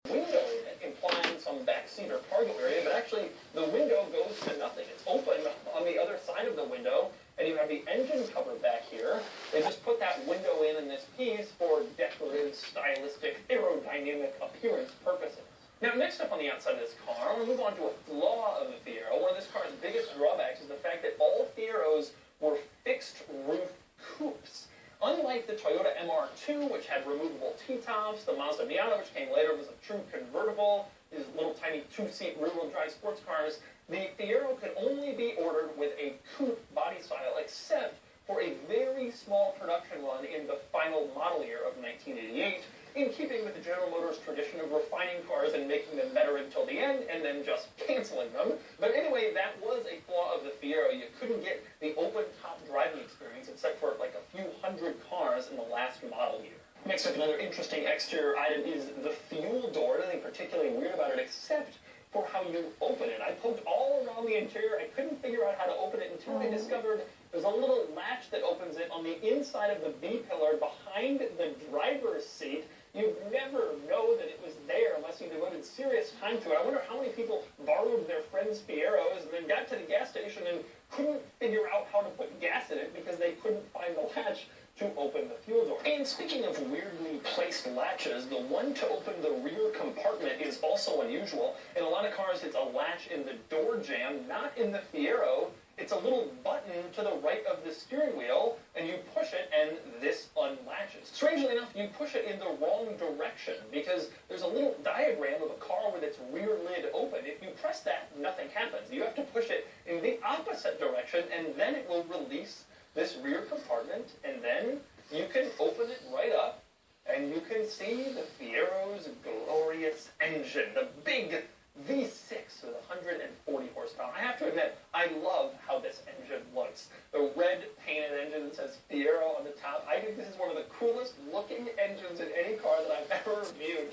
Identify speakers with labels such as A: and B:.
A: window in it, implying some backseat or cargo area, but actually the window goes to nothing. It's open on the other side of the window, and you have the engine cover back here. They just put that window in this piece for decorative, stylistic, aerodynamic appearance purposes. Now, next up on the outside of this car, I want to move on to a flaw of the Fiero. One of this car's biggest drawbacks is the fact that all Fieros were fixed-roof coupes. Unlike the Toyota MR2, which had removable T-tops, the Mazda Miata, which came later, was a true convertible, these little tiny two-seat rear-wheel drive sports cars, the Fiero could only be ordered with a coupe body style, except for a very small production run in the final model year of 1988, in keeping with the General Motors tradition of refining cars and making them better until the end, and then just canceling them. But anyway, that was a flaw of the Fiero. You couldn't get the open-top driving experience, except for like a few hundred cars in the last model year. Next up, another interesting exterior item is the fuel door. Nothing particularly weird about it, except for how you open it. I poked all around the interior. I couldn't figure out how to open it until I discovered there's a little latch that opens it on the inside of the B-pillar behind the driver's seat. You'd never know that it was there unless you devoted serious time to it. I wonder how many people borrowed their friends' Fieros and then got to the gas station and couldn't figure out how to put gas in it because they couldn't find the latch to open the fuel door. And speaking of weirdly placed latches, the one to open the rear compartment is also unusual. In a lot of cars, it's a latch in the door jamb, not in the Fiero. It's a little button to the right of the steering wheel, and you push it, and this unlatches. Strangely enough, you push it in the wrong direction, because there's a little diagram of a car with its rear lid open. If you press that, nothing happens. You have to push it in the opposite direction, and then it will release this rear compartment, and then you can open it right up, and you can see the Fiero's glorious engine, the big V6 with 140 horsepower. I have to admit, I love how this engine looks. The red painted engine that says Fiero on the top. I think this is one of the coolest looking engines in any car that I've ever reviewed.